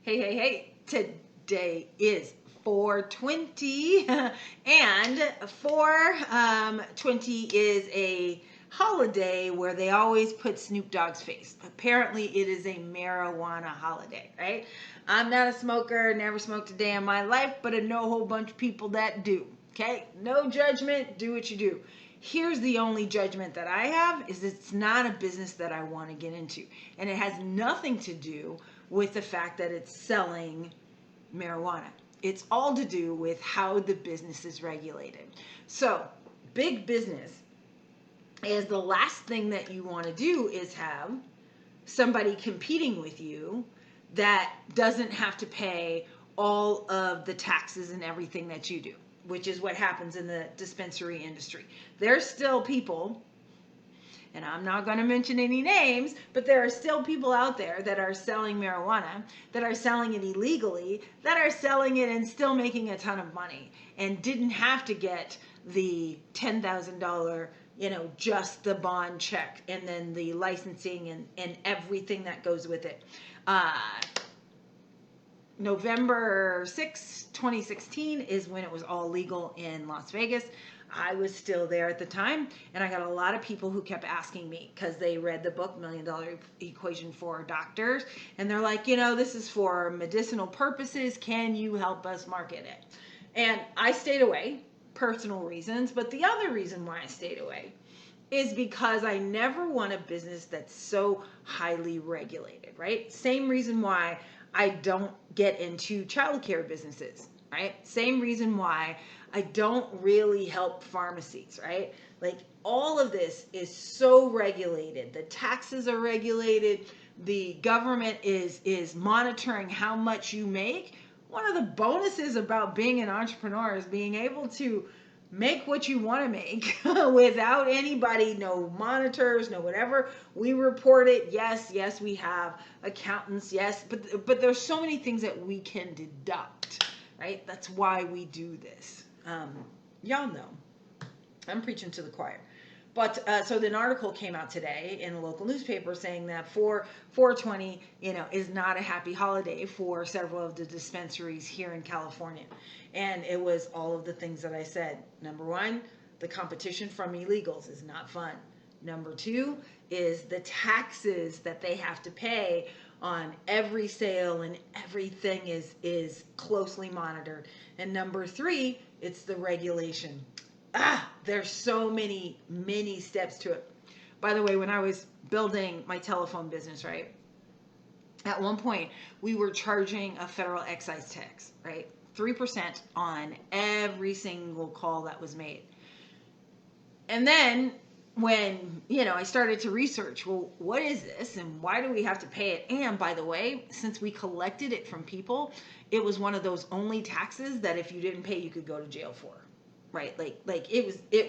Hey, today is 420 and 420 is a holiday where they always put Snoop Dogg's face. Apparently it is a marijuana holiday, right? I'm not a smoker, never smoked a day in my life, but I know a whole bunch of people that do. Okay? No judgment, do what you do. Here's the only judgment that I have is it's not a business that I want to get into. And it has nothing to do with the fact that it's selling marijuana. It's all to do with how the business is regulated. So, big business is the last thing that you want to do is have somebody competing with you that doesn't have to pay all of the taxes and everything that you do, which is what happens in the dispensary industry. There's still people, and I'm not going to mention any names, but there are still people out there that are selling marijuana, that are selling it illegally, that are selling it and still making a ton of money and didn't have to get the $10,000, just the bond check and then the licensing and everything that goes with it. November 6, 2016 is when it was all legal in Las Vegas. I was still there at the time, and I got a lot of people who kept asking me because they read the book $1 Million Equation for Doctors, and they're like, this is for medicinal purposes. Can you help us market it? And I stayed away, personal reasons, but the other reason why I stayed away is because I never want a business that's so highly regulated, right? Same reason why I don't get into childcare businesses, right? Same reason why I don't really help pharmacies, right? Like all of this is so regulated. The taxes are regulated. The government is monitoring how much you make. One of the bonuses about being an entrepreneur is being able to make what you want to make without anybody, no monitors, no whatever. We report it. Yes, we have accountants. Yes, but there's so many things that we can deduct, right? That's why we do this. Y'all know I'm preaching to the choir. But so an article came out today in a local newspaper saying that 420, is not a happy holiday for several of the dispensaries here in California. And it was all of the things that I said. Number one, the competition from illegals is not fun. Number two is the taxes that they have to pay on every sale and everything is closely monitored. And number three, it's the regulation. There's so many steps to it. By the way, when I was building my telephone business, right, at one point we were charging a federal excise tax, right, 3% on every single call that was made. And then when I started to research, well, what is this and why do we have to pay it? And by the way, since we collected it from people, it was one of those only taxes that if you didn't pay, you could go to jail for. Right? Like it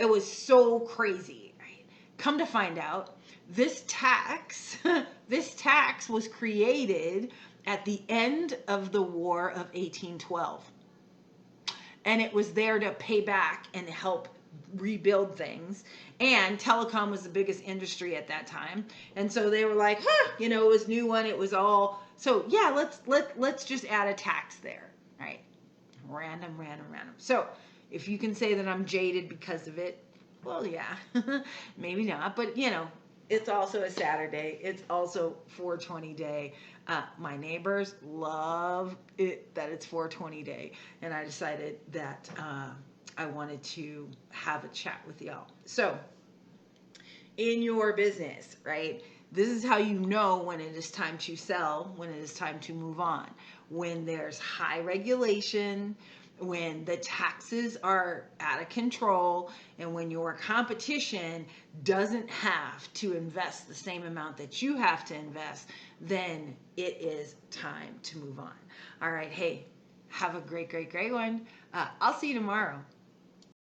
was so crazy, right? Come to find out, this tax was created at the end of the War of 1812. And it was there to pay back and help rebuild things. And telecom was the biggest industry at that time. And so they were like, it was new one, it was all, so yeah, let's just add a tax there, right? Random. So if you can say that I'm jaded because of it, well, yeah, maybe not. But, it's also a Saturday. It's also 420 day. My neighbors love it that it's 420 day. And I decided that I wanted to have a chat with y'all. So in your business, right, this is how you know when it is time to sell, when it is time to move on, when there's high regulation, when the taxes are out of control, and when your competition doesn't have to invest the same amount that you have to invest, then it is time to move on. All right, hey, have a great one. I'll see you tomorrow.